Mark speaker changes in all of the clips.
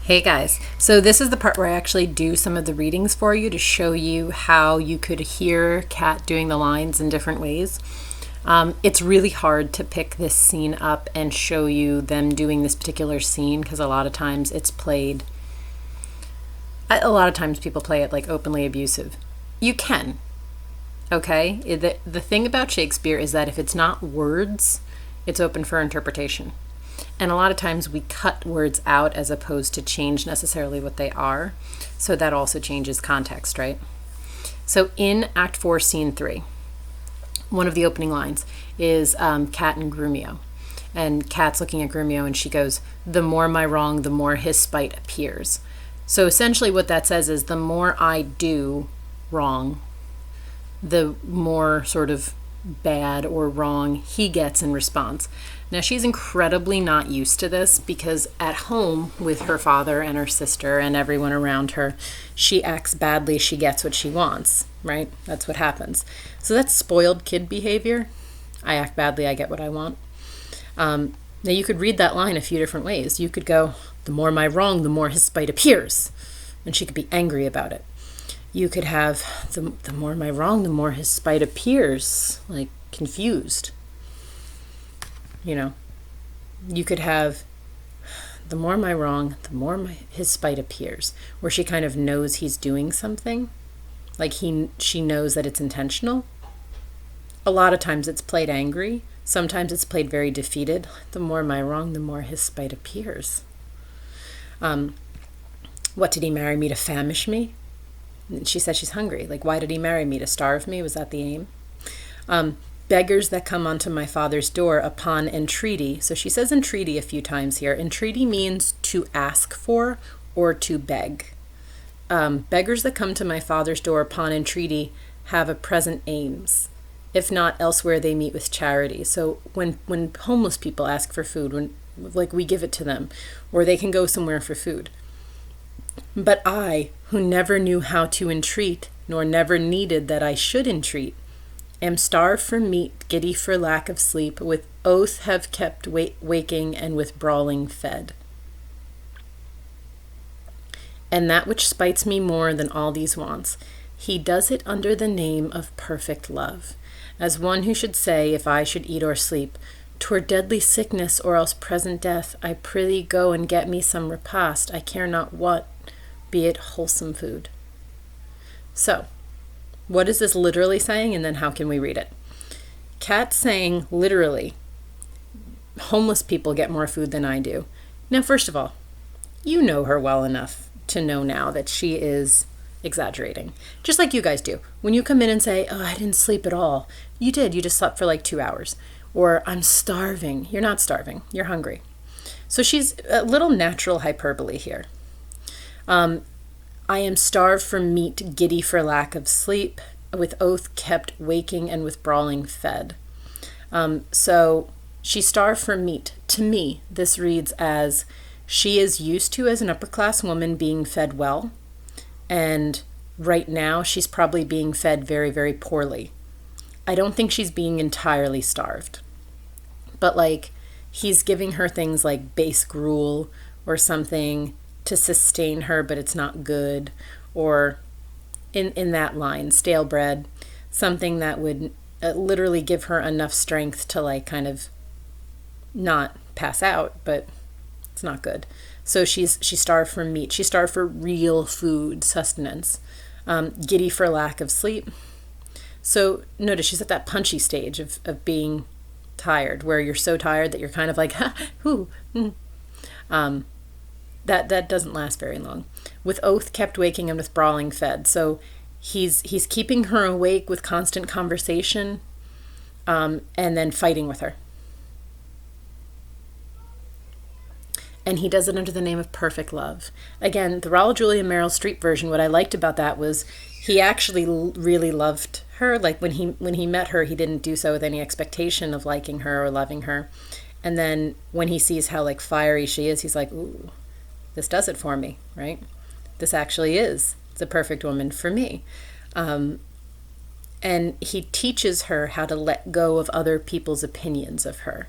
Speaker 1: Hey guys, so this is the part where I actually do some of the readings for you to show you how you could hear Kat doing the lines in different ways. It's really hard to pick this scene up and show you them doing this particular scene because a lot of times it's played, a lot of times people play it like openly abusive. You can, okay? The thing about Shakespeare is that if it's not words, it's open for interpretation. And a lot of times we cut words out as opposed to change necessarily what they are. So that also changes context, right? So in Act 4, Scene 3, one of the opening lines is Kat and Grumio. And Kat's looking at Grumio and she goes, "The more my wrong, the more his spite appears." So essentially what that says is the more I do wrong, the more sort of bad or wrong he gets in response. Now, she's incredibly not used to this because at home with her father and her sister and everyone around her, she acts badly, she gets what she wants, right? That's what happens. So that's spoiled kid behavior. I act badly, I get what I want. Now, you could read that line a few different ways. You could go, "The more my wrong, the more his spite appears." And she could be angry about it. You could have, the more my wrong, the more his spite appears, like confused. You could have, "The more my wrong, the more his spite appears," where she kind of knows he's doing something, like she knows that it's intentional. A lot of times it's played angry. Sometimes it's played very defeated. "The more my wrong, the more his spite appears." What, did he marry me to famish me? She said she's hungry. Like, why did he marry me? To starve me? Was that the aim? Beggars that come unto my father's door upon entreaty. So she says entreaty a few times here. Entreaty means to ask for or to beg. Beggars that come to my father's door upon entreaty have a present aims. If not, elsewhere they meet with charity. So when homeless people ask for food, when like we give it to them, or they can go somewhere for food. But I, who never knew how to entreat, nor never needed that I should entreat, am starved for meat, giddy for lack of sleep, with oath have kept waking, and with brawling fed. And that which spites me more than all these wants, he does it under the name of perfect love, as one who should say, if I should eat or sleep, "'Twere deadly sickness or else present death, I prithee go and get me some repast, I care not what, be it wholesome food." So, what is this literally saying, and then how can we read it? Kat's saying, literally, homeless people get more food than I do. Now, first of all, you know her well enough to know now that she is exaggerating. Just like you guys do. When you come in and say, "Oh, I didn't sleep at all." You did. You just slept for like 2 hours. Or, "I'm starving." You're not starving. You're hungry. So she's a little natural hyperbole here. I am starved for meat, giddy for lack of sleep, with oath kept waking, and with brawling fed. So she's starved for meat. To me, this reads as she is used to, as an upper class woman, being fed well. And right now, she's probably being fed very, very poorly. I don't think she's being entirely starved. But like, he's giving her things like base gruel or something to sustain her, but it's not good, or in that line, stale bread, something that would literally give her enough strength to like kind of not pass out, but it's not good. So she's starved for meat. She's starved for real food, sustenance. Giddy for lack of sleep. So notice she's at that punchy stage of being tired, where you're so tired that you're kind of like, "Ha, whoo." That doesn't last very long. With oath kept waking, and with brawling fed. So he's keeping her awake with constant conversation, and then fighting with her. And he does it under the name of perfect love. Again, the Raul Julia Meryl Streep version, what I liked about that was he actually really loved her. Like when he met her, he didn't do so with any expectation of liking her or loving her. And then when he sees how like fiery she is, he's like, "Ooh, this does it for me," right? This actually is the perfect woman for me. And he teaches her how to let go of other people's opinions of her,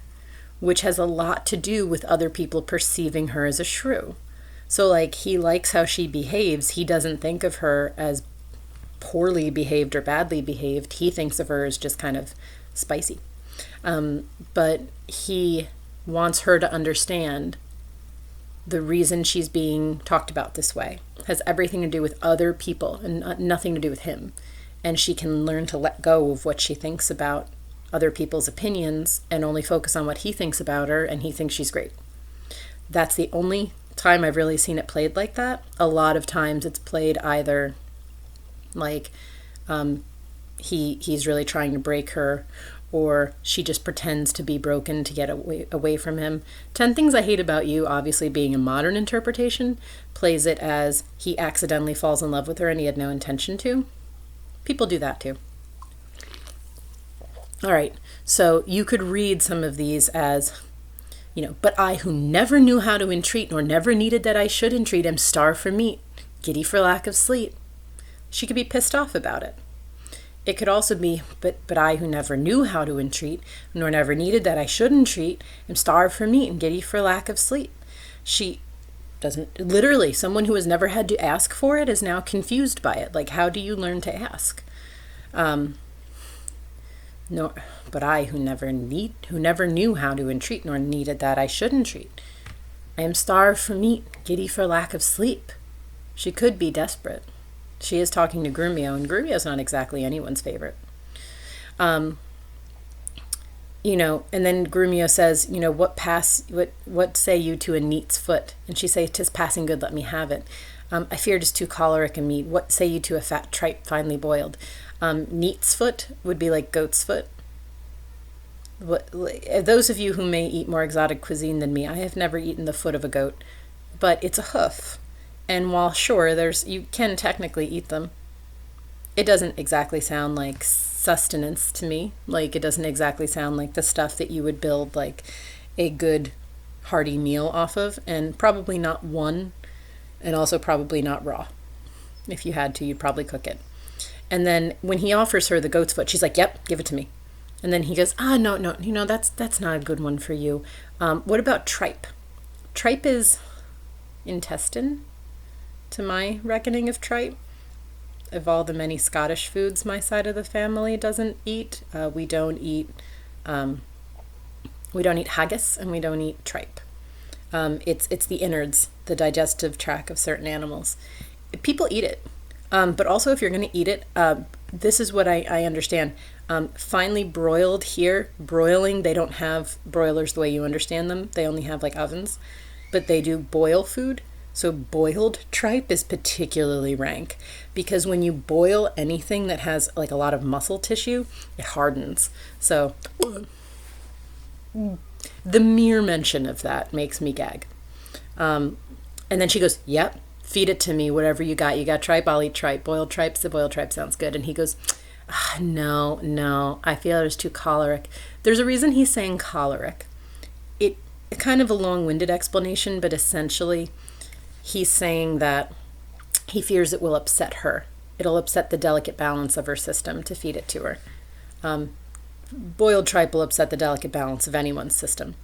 Speaker 1: which has a lot to do with other people perceiving her as a shrew. So, like, he likes how she behaves. He doesn't think of her as poorly behaved or badly behaved. He thinks of her as just kind of spicy. But he wants her to understand the reason she's being talked about this way has everything to do with other people and nothing to do with him. And she can learn to let go of what she thinks about other people's opinions and only focus on what he thinks about her, and he thinks she's great. That's the only time I've really seen it played like that. A lot of times it's played either like he's really trying to break her, or she just pretends to be broken to get away from him. 10 Things I Hate About You, obviously being a modern interpretation, plays it as he accidentally falls in love with her and he had no intention to. People do that too. All right, so you could read some of these as, but I who never knew how to entreat nor never needed that I should entreat am starved for meat, giddy for lack of sleep. She could be pissed off about it. It could also be, but I who never knew how to entreat, nor never needed that I should entreat, am starved for meat and giddy for lack of sleep. She doesn't, literally, someone who has never had to ask for it is now confused by it. Like, how do you learn to ask? No, but I who never knew how to entreat, nor needed that I should entreat. I am starved for meat, giddy for lack of sleep. She could be desperate. She is talking to Grumio, and Grumio's not exactly anyone's favorite. And then Grumio says, what say you to a neat's foot? And she says, 'tis passing good, let me have it. I fear 'tis too choleric a meat. What say you to a fat tripe finely boiled? Neat's foot would be like goat's foot. Those of you who may eat more exotic cuisine than me, I have never eaten the foot of a goat, but it's a hoof. And while sure, you can technically eat them, it doesn't exactly sound like sustenance to me. Like, it doesn't exactly sound like the stuff that you would build like a good hearty meal off of, and probably not one, and also probably not raw. If you had to, you'd probably cook it. And then when he offers her the goat's foot, she's like, yep, give it to me. And then he goes, no, that's not a good one for you. What about tripe? Tripe is intestine, to my reckoning of tripe. Of all the many Scottish foods my side of the family doesn't eat, we don't eat haggis, and we don't eat tripe. It's the innards, the digestive tract of certain animals. People eat it, but also if you're going to eat it, this is what I understand. Finely broiled here, broiling, they don't have broilers the way you understand them. They only have like ovens, but they do boil food. So boiled tripe is particularly rank because when you boil anything that has like a lot of muscle tissue, it hardens. So the mere mention of that makes me gag. And then she goes, yep, feed it to me, whatever you got. You got tripe, I'll eat tripe. Boiled tripe, the boiled tripe sounds good. And he goes, no, I feel it is too choleric. There's a reason he's saying choleric. It kind of a long-winded explanation, but essentially he's saying that he fears it will upset her. It'll upset the delicate balance of her system to feed it to her. Boiled tripe will upset the delicate balance of anyone's system.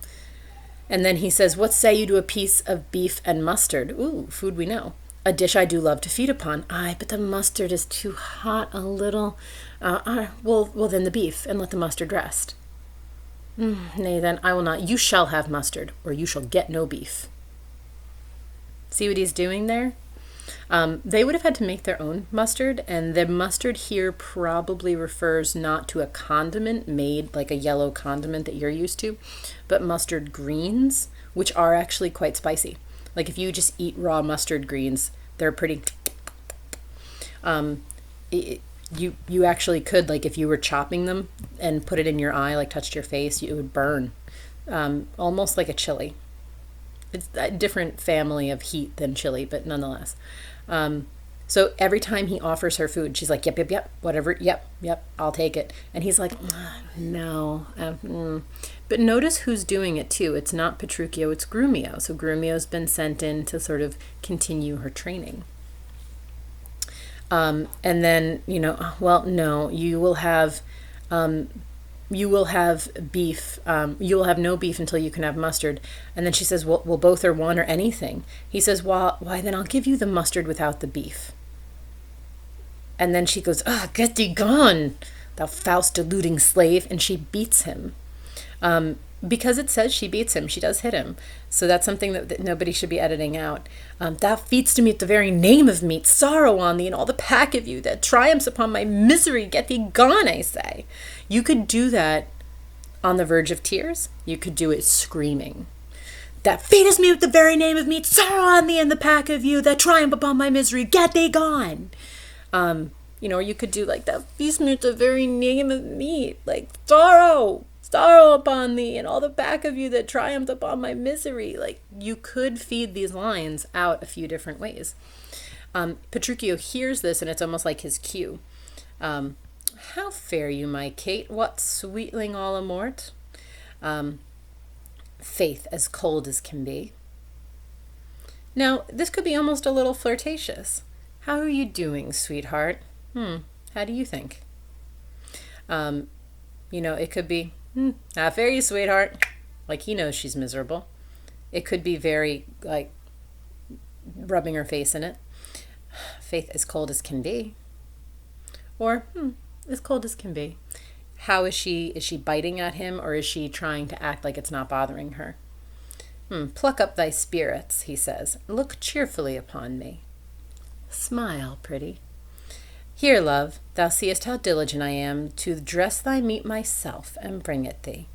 Speaker 1: And then he says, what say you to a piece of beef and mustard? Ooh, food we know. A dish I do love to feed upon. Aye, but the mustard is too hot a little. Well, then the beef, and let the mustard rest. Nay, then I will not. You shall have mustard, or you shall get no beef. See what he's doing there? They would have had to make their own mustard, and the mustard here probably refers not to a condiment made like a yellow condiment that you're used to, but mustard greens, which are actually quite spicy. Like if you just eat raw mustard greens, they're pretty. You actually could, like if you were chopping them and put it in your eye, like touched your face, it would burn, almost like a chili. It's a different family of heat than chili, but nonetheless. So every time he offers her food, she's like, yep, whatever, yep, I'll take it. And he's like, no. But notice who's doing it too. It's not Petruchio, it's Grumio. So Grumio's been sent in to sort of continue her training. And then, no, you will have you will have beef. You will have no beef until you can have mustard. And then she says, well, both are one or anything. He says, well, why then I'll give you the mustard without the beef. And then she goes, get thee gone, thou false deluding slave. And she beats him. Because it says she beats him. She does hit him. So that's something that nobody should be editing out. Thou feedst me at the very name of meat, sorrow on thee and all the pack of you that triumphs upon my misery. Get thee gone, I say. You could do that on the verge of tears. You could do it screaming. That feedest me with the very name of meat, sorrow on thee and the pack of you that triumph upon my misery. Get thee gone. Or you could do like that feast me with the very name of meat, like sorrow upon thee and all the back of you that triumphed upon my misery. Like, you could feed these lines out a few different ways. Petruchio hears this and it's almost like his cue. How fare you, my Kate? What sweetling all amort? Faith as cold as can be. Now, this could be almost a little flirtatious. How are you doing, sweetheart? How do you think? It could be, how fare you, sweetheart? Like, he knows she's miserable. It could be very, like, rubbing her face in it. Faith as cold as can be. Or, as cold as can be. How is she? Is she biting at him, or is she trying to act like it's not bothering her? Pluck up thy spirits, he says. Look cheerfully upon me. Smile, pretty. Here, love, thou seest how diligent I am to dress thy meat myself and bring it thee.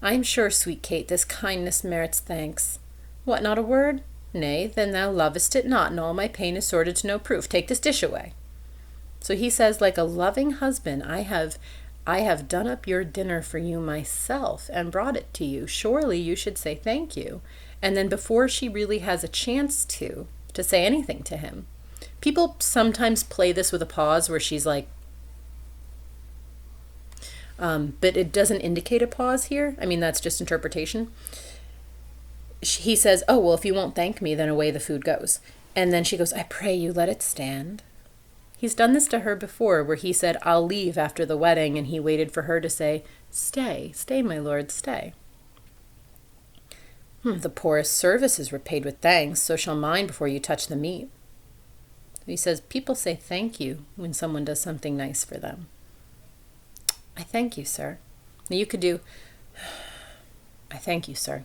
Speaker 1: I am sure, sweet Kate, this kindness merits thanks. What, not a word? Nay, then thou lovest it not, and all my pain is sorted to no proof. Take this dish away. So he says, like a loving husband, I have done up your dinner for you myself and brought it to you. Surely you should say thank you. And then before she really has a chance to say anything to him. People sometimes play this with a pause where she's like, but it doesn't indicate a pause here. I mean, that's just interpretation. He says, oh, well, if you won't thank me, then away the food goes. And then she goes, I pray you, let it stand. He's done this to her before, where he said, I'll leave after the wedding, and he waited for her to say, stay, my lord, stay. The poorest service is repaid with thanks, so shall mine before you touch the meat. He says, people say thank you when someone does something nice for them. I thank you, sir. Now you could do, I thank you, sir.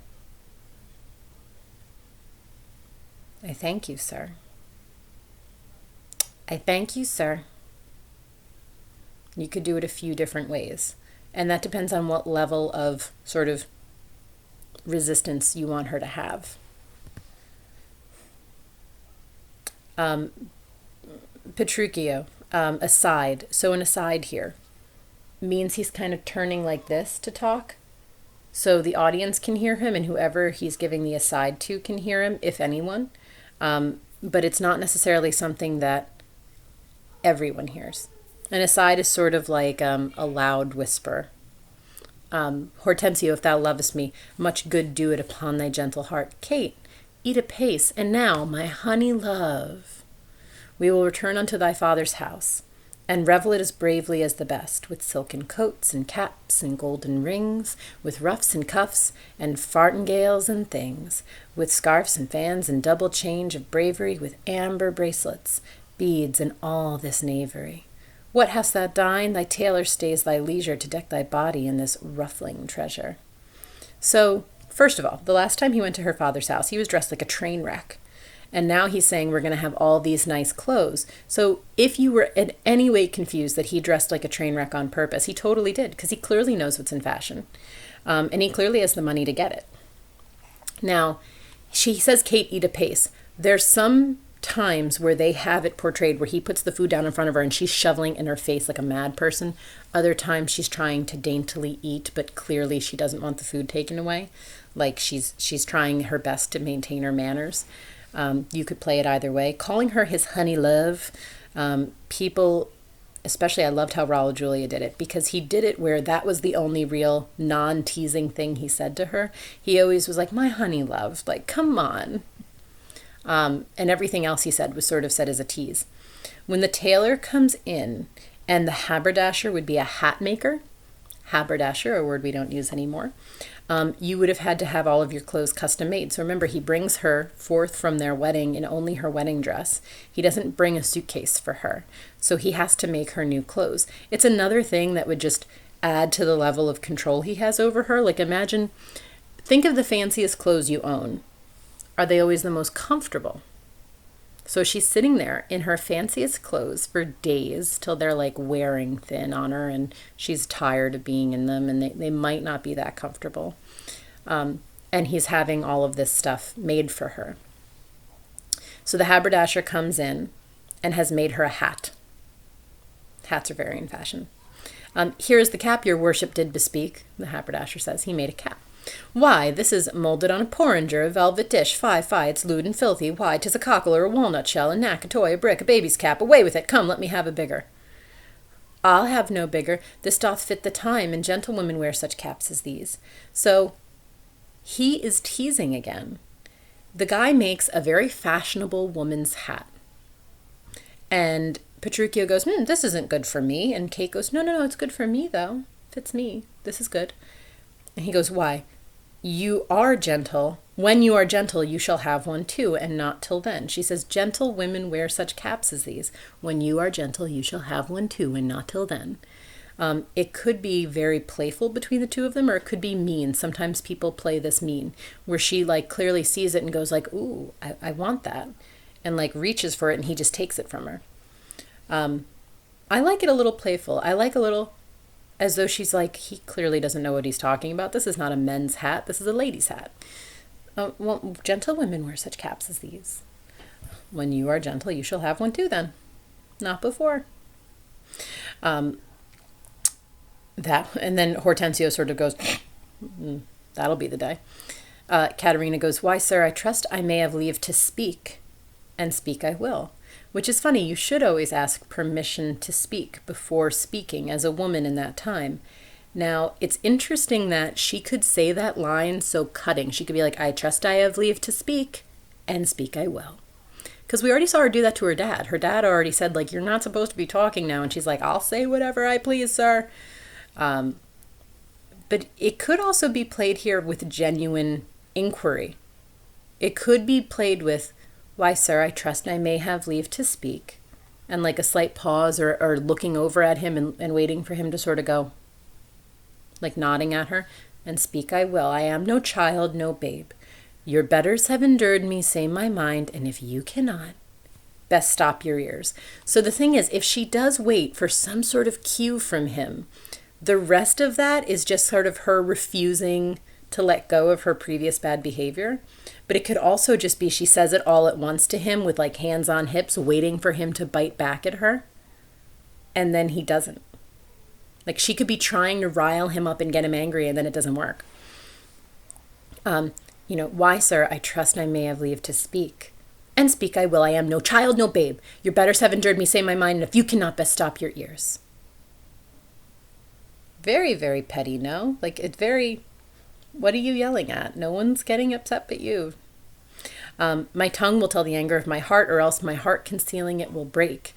Speaker 1: I thank you, sir. I thank you, sir. You could do it a few different ways. And that depends on what level of sort of resistance you want her to have. Petruchio, aside. So an aside here means he's kind of turning like this to talk. So the audience can hear him and whoever he's giving the aside to can hear him, if anyone. But it's not necessarily something that everyone hears. An aside is sort of like a loud whisper. Hortensio, if thou lovest me, much good do it upon thy gentle heart. Kate, eat apace, and now, my honey love, we will return unto thy father's house, and revel it as bravely as the best, with silken coats and caps and golden rings, with ruffs and cuffs and fartingales and things, with scarfs and fans and double change of bravery, with amber bracelets, beads, and all this knavery. What hast thou dined? Thy tailor stays thy leisure to deck thy body in this ruffling treasure. So, first of all, the last time he went to her father's house, he was dressed like a train wreck. And now he's saying we're going to have all these nice clothes. So if you were in any way confused that he dressed like a train wreck on purpose, he totally did, because he clearly knows what's in fashion. And he clearly has the money to get it. Now, she says, Kate, eat apace. There's some times where they have it portrayed where he puts the food down in front of her and she's shoveling in her face like a mad person. Other times she's trying to daintily eat, but clearly she doesn't want the food taken away. Like she's trying her best to maintain her manners. You could play it either way. Calling her his honey love. People, especially I loved how Raul Julia did it, because he did it where that was the only real non-teasing thing he said to her. He always was like, my honey love, like, come on. And everything else he said was sort of said as a tease. When the tailor comes in and the haberdasher would be a hat maker, haberdasher, a word we don't use anymore, you would have had to have all of your clothes custom made. So remember, he brings her forth from their wedding in only her wedding dress. He doesn't bring a suitcase for her. So he has to make her new clothes. It's another thing that would just add to the level of control he has over her. Like imagine, think of the fanciest clothes you own. Are they always the most comfortable? So she's sitting there in her fanciest clothes for days till they're like wearing thin on her and she's tired of being in them and they might not be that comfortable. And he's having all of this stuff made for her. So the haberdasher comes in and has made her a hat. Hats are very in fashion. Here is the cap your worship did bespeak, the haberdasher says. He made a cap. Why, this is molded on a porringer, a velvet dish, fie, it's lewd and filthy. Why, 'tis a cockle or a walnut shell, a knack, a toy, a brick, a baby's cap. Away with it, come, let me have a bigger. I'll have no bigger. This doth fit the time, and gentlewomen wear such caps as these. So he is teasing again. The guy makes a very fashionable woman's hat. And Petruchio goes, this isn't good for me. And Kate goes, no, it's good for me, though. Fits me. This is good. And he goes, why? You are gentle. When you are gentle, you shall have one too, and not till then. She says, gentle women wear such caps as these. When you are gentle, you shall have one too, and not till then. It could be very playful between the two of them, or it could be mean. Sometimes people play this mean, where she like clearly sees it and goes like, ooh, I want that, and like reaches for it, and he just takes it from her. I like it a little playful. I like a little as though she's like, he clearly doesn't know what he's talking about. This is not a men's hat. This is a lady's hat. Well, gentle women wear such caps as these. When you are gentle, you shall have one too then. Not before. And then Hortensio sort of goes, that'll be the day. Caterina goes, why, sir, I trust I may have leave to speak, and speak I will. Which is funny, you should always ask permission to speak before speaking as a woman in that time. Now, it's interesting that she could say that line so cutting. She could be like, I trust I have leave to speak, and speak I will. Because we already saw her do that to her dad. Her dad already said, like, you're not supposed to be talking now. And she's like, I'll say whatever I please, sir. But it could also be played here with genuine inquiry. It could be played with, why, sir, I trust I may have leave to speak. And like a slight pause or looking over at him and waiting for him to sort of go, like nodding at her, and speak I will. I am no child, no babe. Your betters have endured me, say my mind, and if you cannot, best stop your ears. So the thing is, if she does wait for some sort of cue from him, the rest of that is just sort of her refusing to let go of her previous bad behavior. But it could also just be she says it all at once to him with like hands on hips, waiting for him to bite back at her. And then he doesn't. Like she could be trying to rile him up and get him angry, and then it doesn't work. Why, sir, I trust I may have leave to speak. And speak I will. I am no child, no babe. Your betters have endured me, say my mind, and if you cannot, best stop your ears. Very, very petty, no? Like, it's very... What are you yelling at? No one's getting upset but you. My tongue will tell the anger of my heart, or else my heart concealing it will break.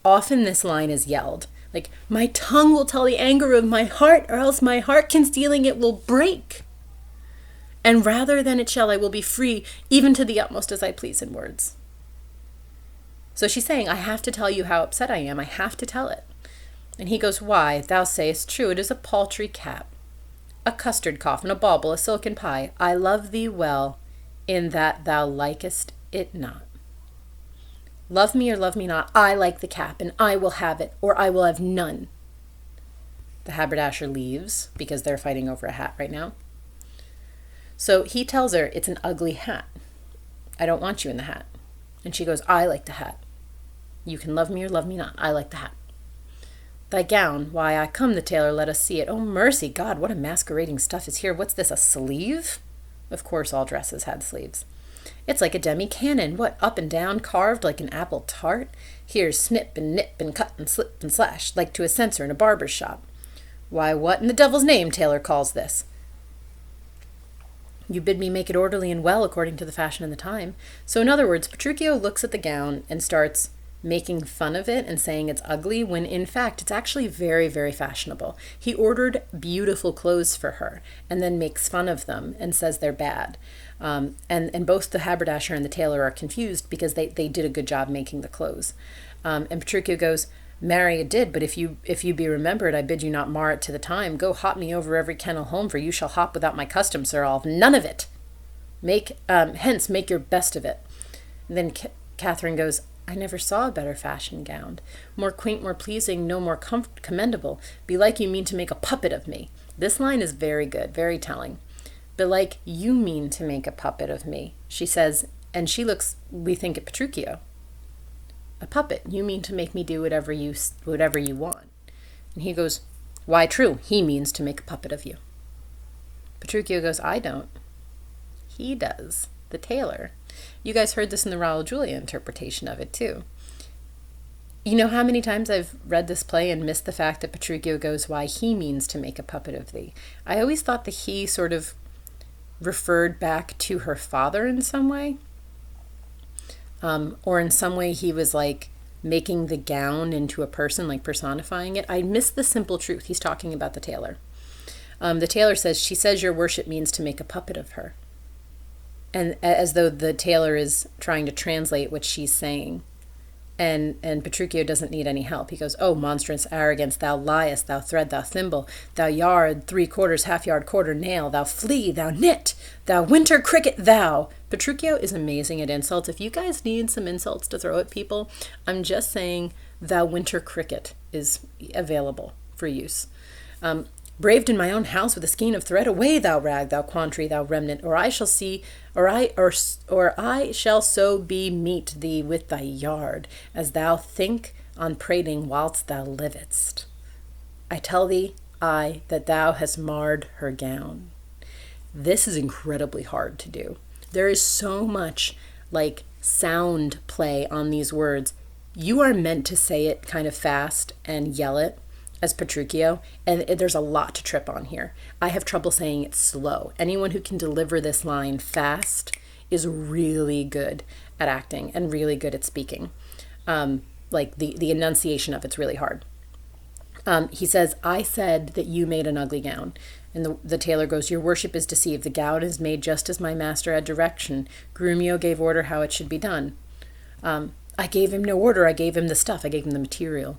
Speaker 1: Often this line is yelled. Like, my tongue will tell the anger of my heart, or else my heart concealing it will break. And rather than it shall, I will be free, even to the utmost as I please in words. So she's saying, I have to tell you how upset I am. I have to tell it. And he goes, why, thou sayest true, it is a paltry cap. A custard coffin, a bauble, a silken pie. I love thee well, in that thou likest it not. Love me or love me not, I like the cap, and I will have it, or I will have none. The haberdasher leaves, because they're fighting over a hat right now. So he tells her, it's an ugly hat. I don't want you in the hat. And she goes, I like the hat. You can love me or love me not, I like the hat. Thy gown, why, I come the tailor, let us see it. Oh, mercy, God, what a masquerading stuff is here. What's this, a sleeve? Of course, all dresses had sleeves. It's like a demi-cannon. What, up and down, carved like an apple tart? Here's snip and nip and cut and slip and slash, like to a censer in a barber's shop. Why, what in the devil's name, tailor calls this? You bid me make it orderly and well according to the fashion of the time. So in other words, Petruchio looks at the gown and starts making fun of it and saying it's ugly, when in fact it's actually very, very fashionable. He ordered beautiful clothes for her and then makes fun of them and says they're bad. And both the haberdasher and the tailor are confused because they did a good job making the clothes. And Petruchio goes, "Marry, it did, but if you be remembered, I bid you not mar it to the time. Go hop me over every kennel home, for you shall hop without my custom, sir. I'll have none of it. Hence, make your best of it." And then Catherine goes, "I never saw a better fashion gown. More quaint, more pleasing, no more commendable. Belike you mean to make a puppet of me." This line is very good, very telling. "Belike you mean to make a puppet of me," she says, and she looks, we think, at Petruchio. "A puppet. You mean to make me do whatever you want." And he goes, "Why, true, he means to make a puppet of you." Petruchio goes, "I don't. He does, the tailor." You guys heard this in the Raul Julia interpretation of it too. You know how many times I've read this play and missed the fact that Petruchio goes, "Why, he means to make a puppet of thee." I always thought that he sort of referred back to her father in some way. Or in some way he was like making the gown into a person, like personifying it. I missed the simple truth. He's talking about the tailor. The tailor says, "She says your worship means to make a puppet of her." And as though the tailor is trying to translate what she's saying. And Petruchio doesn't need any help. He goes, "Oh, monstrous arrogance, thou liest, thou thread, thou thimble, thou yard, 3/4, half-yard, quarter nail, thou flea, thou nit, thou winter cricket, thou." Petruchio is amazing at insults. If you guys need some insults to throw at people, I'm just saying thou winter cricket is available for use. "Braved in my own house with a skein of thread, away thou rag, thou quantry, thou remnant, or I shall so be meet thee with thy yard, as thou think on prating whilst thou livest. I tell thee, that thou hast marred her gown." This is incredibly hard to do. There is so much like sound play on these words. You are meant to say it kind of fast and yell it as Petruchio, and there's a lot to trip on here. I have trouble saying it slow. Anyone who can deliver this line fast is really good at acting and really good at speaking. Like the enunciation of it's really hard. He says, "I said that you made an ugly gown." And the tailor goes, "Your worship is deceived. The gown is made just as my master had direction. Grumio gave order how it should be done." "I gave him no order. I gave him the stuff. I gave him the material.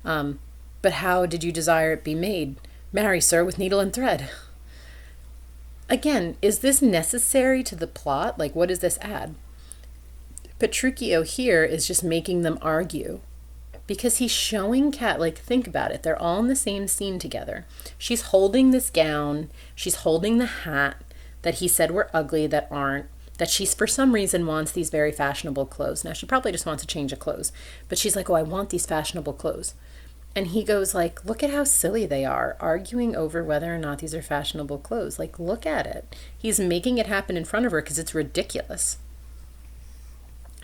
Speaker 1: But how did you desire it be made?" "Marry, sir, with needle and thread." Again, is this necessary to the plot? Like, what does this add? Petruchio here is just making them argue because he's showing Kat, like, think about it. They're all in the same scene together. She's holding this gown. She's holding the hat that he said were ugly that aren't. That she's, for some reason, wants these very fashionable clothes. Now, she probably just wants a change of clothes. But she's like, "Oh, I want these fashionable clothes." And he goes like, "Look at how silly they are, arguing over whether or not these are fashionable clothes. Like, look at it." He's making it happen in front of her because it's ridiculous.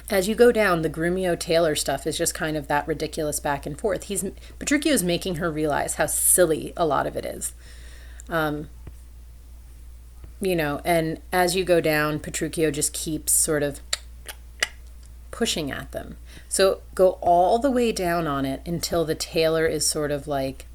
Speaker 1: As you go down, the Grumio Taylor stuff is just kind of that ridiculous back and forth. Petruchio is making her realize how silly a lot of it is. And as you go down, Petruchio just keeps sort of pushing at them. So go all the way down on it until the tailor is sort of like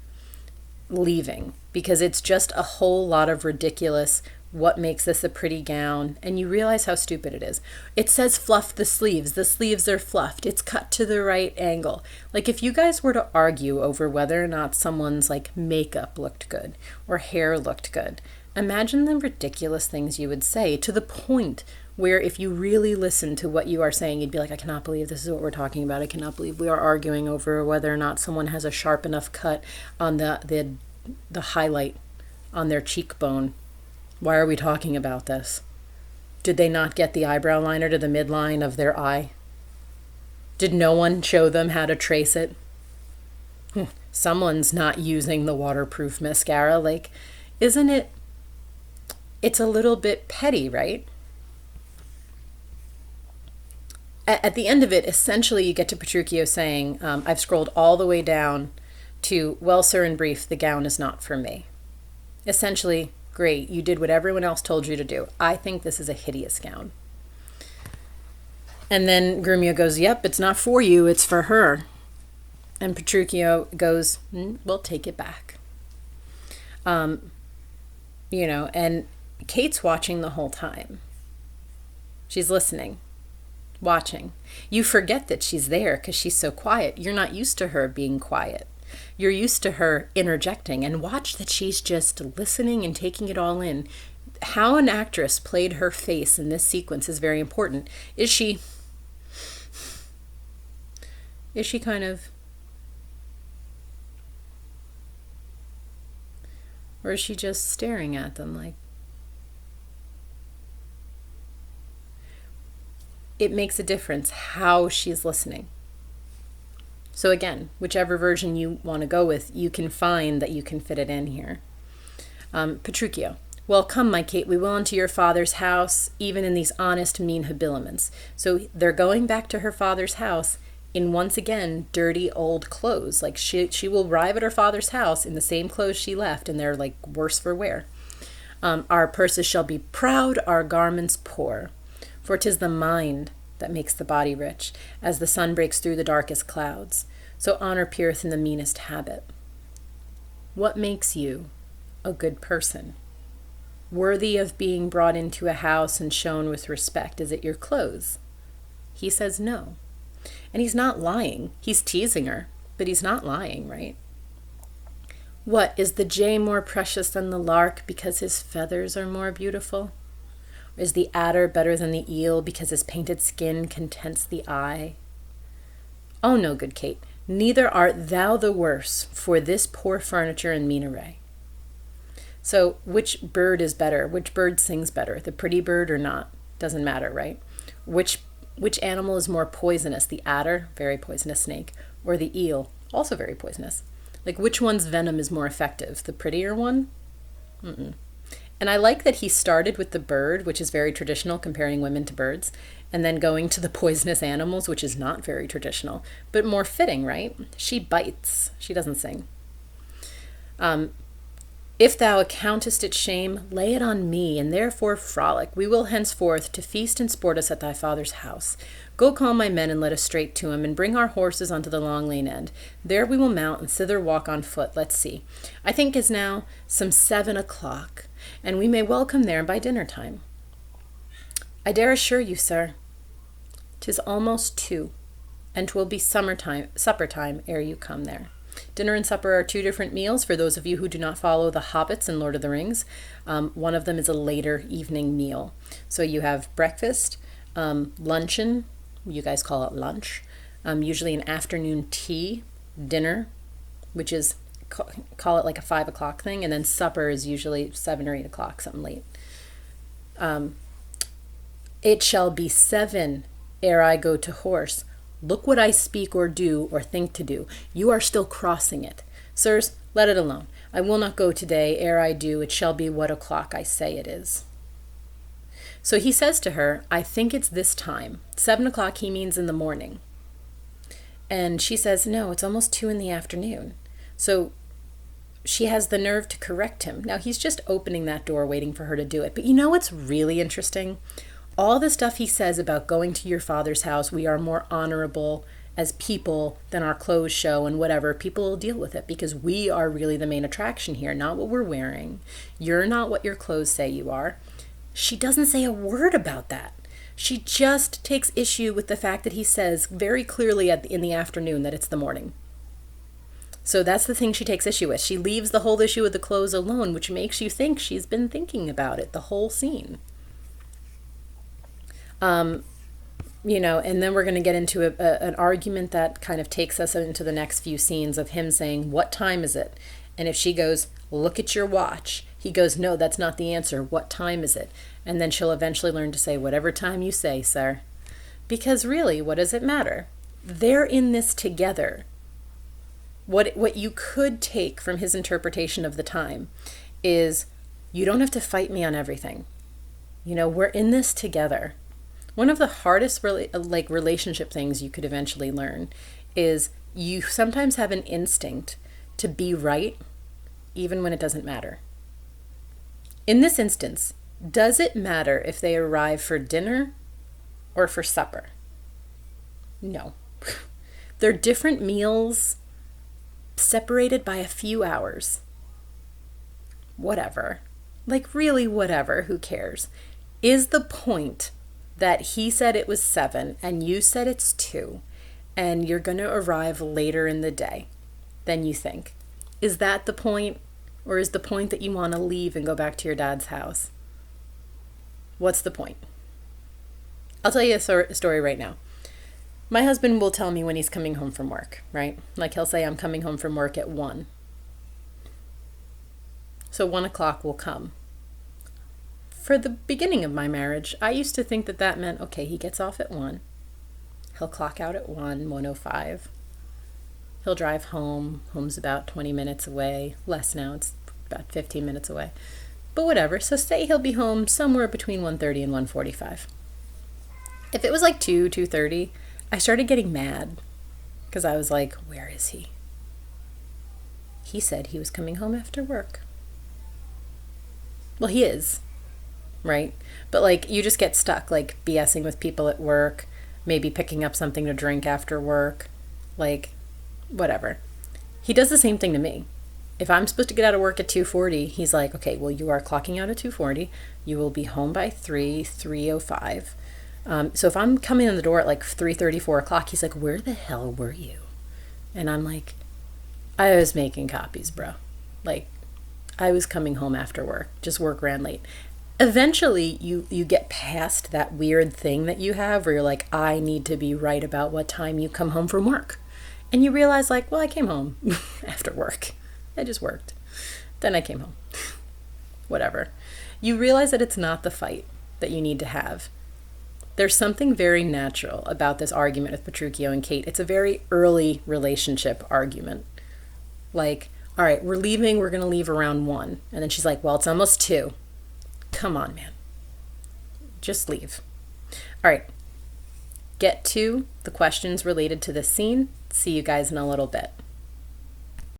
Speaker 1: leaving, because it's just a whole lot of ridiculous, what makes this a pretty gown? And you realize how stupid it is. It says fluff the sleeves. The sleeves are fluffed. It's cut to the right angle. Like, if you guys were to argue over whether or not someone's like makeup looked good or hair looked good, imagine the ridiculous things you would say, to the point where if you really listen to what you are saying, you'd be like, "I cannot believe this is what we're talking about. I cannot believe we are arguing over whether or not someone has a sharp enough cut on the highlight on their cheekbone. Why are we talking about this? Did they not get the eyebrow liner to the midline of their eye? Did no one show them how to trace it? Someone's not using the waterproof mascara." Like, isn't it? It's a little bit petty, right? At the end of it, essentially, you get to Petruchio saying, I've scrolled all the way down to, "Well, sir, in brief, the gown is not for me." Essentially, great, you did what everyone else told you to do. I think this is a hideous gown. And then Grumio goes, yep, it's not for you, it's for her. And Petruchio goes, we'll take it back. And Kate's watching the whole time. She's listening, watching. You forget that she's there because she's so quiet. You're not used to her being quiet. You're used to her interjecting, and watch that she's just listening and taking it all in. How an actress played her face in this sequence is very important. Is she kind of, or is she just staring at them like? It makes a difference how she's listening. So again, whichever version you want to go with, you can find that you can fit it in here. Petruchio. Well, come, my Kate, we will into your father's house, even in these honest, mean habiliments. So they're going back to her father's house in, once again, dirty old clothes. Like she will arrive at her father's house in the same clothes she left, and they're like worse for wear. Our purses shall be proud, our garments poor. For 'tis the mind that makes the body rich, as the sun breaks through the darkest clouds. So honor peereth in the meanest habit. What makes you a good person? Worthy of being brought into a house and shown with respect? Is it your clothes? He says no. And he's not lying. He's teasing her, but he's not lying, right? What, is the jay more precious than the lark because his feathers are more beautiful? Or is the adder better than the eel because his painted skin contents the eye? Oh no, good Kate, neither art thou the worse for this poor furniture and mean array. So which bird is better? Which bird sings better? The pretty bird or not? Doesn't matter, right? Which animal is more poisonous? The adder, very poisonous snake, or the eel, also very poisonous? Like, which one's venom is more effective? The prettier one? And I like that he started with the bird, which is very traditional, comparing women to birds, and then going to the poisonous animals, which is not very traditional, but more fitting, right? She bites. She doesn't sing. If thou accountest it shame, lay it on me, and therefore frolic. We will henceforth to feast and sport us at thy father's house. Go call my men and let us straight to him, and bring our horses unto the long lane end. There we will mount, and thither walk on foot. Let's see. I think is now some 7 o'clock, and we may well come there by dinner time. I dare assure you, sir, 'tis almost 2, and 'twill be supper time ere you come there. Dinner and supper are 2 different meals for those of you who do not follow the Hobbits in Lord of the Rings. One of them is a later evening meal. So you have breakfast, luncheon, you guys call it lunch, usually an afternoon tea, dinner, which is, call it like a 5 o'clock thing, and then supper is usually 7 or 8 o'clock, something late. It shall be 7 ere I go to horse. Look what I speak or do or think to do. You are still crossing it. Sirs, let it alone. I will not go today. Ere I do, it shall be what o'clock I say it is. So he says to her, I think it's this time. 7 o'clock he means in the morning. And she says, no, it's almost 2 in the afternoon. So she has the nerve to correct him. Now he's just opening that door waiting for her to do it. But you know what's really interesting? All the stuff he says about going to your father's house, we are more honorable as people than our clothes show and whatever, people will deal with it because we are really the main attraction here, not what we're wearing. You're not what your clothes say you are. She doesn't say a word about that. She just takes issue with the fact that he says very clearly in the afternoon that it's the morning. So that's the thing she takes issue with. She leaves the whole issue with the clothes alone, which makes you think she's been thinking about it the whole scene. And then we're going to get into an argument that kind of takes us into the next few scenes of him saying, what time is it? And if she goes, look at your watch, he goes, no, that's not the answer. What time is it? And then she'll eventually learn to say, whatever time you say, sir. Because really, what does it matter? They're in this together. What you could take from his interpretation of the time is, you don't have to fight me on everything. We're in this together. One of the hardest relationship things you could eventually learn is you sometimes have an instinct to be right even when it doesn't matter. In this instance, does it matter if they arrive for dinner or for supper? No. They're different meals separated by a few hours. Whatever. Like, really, whatever. Who cares? Is the point that he said it was 7 and you said it's 2 and you're going to arrive later in the day than you think? Is that the point? Or is the point that you want to leave and go back to your dad's house? What's the point? I'll tell you a story right now. My husband will tell me when he's coming home from work, right? Like he'll say, I'm coming home from work at 1. So 1 o'clock will come. For the beginning of my marriage, I used to think that that meant, okay, he gets off at 1. He'll clock out at 1:05. He'll drive home. Home's about 20 minutes away. Less now, it's about 15 minutes away. But whatever, so say he'll be home somewhere between 1:30 and 1:45. If it was like 2:30, I started getting mad because I was like, where is he? He said he was coming home after work. Well, he is, right? But like, you just get stuck, like BSing with people at work, maybe picking up something to drink after work, like whatever. He does the same thing to me. If I'm supposed to get out of work at 2:40, he's like, okay, well, you are clocking out at 2:40. You will be home by 3:05. So if I'm coming in the door at like 3:30, 4 o'clock, he's like, where the hell were you? And I'm like, I was making copies, bro. Like, I was coming home after work. Just work ran late. Eventually, you get past that weird thing that you have where you're like, I need to be right about what time you come home from work. And you realize like, well, I came home after work. I just worked. Then I came home. Whatever. You realize that it's not the fight that you need to have. There's something very natural about this argument with Petruchio and Kate. It's a very early relationship argument. Like, all right, we're leaving. We're going to leave around 1. And then she's like, well, it's almost 2. Come on, man. Just leave. All right. Get to the questions related to this scene. See you guys in a little bit.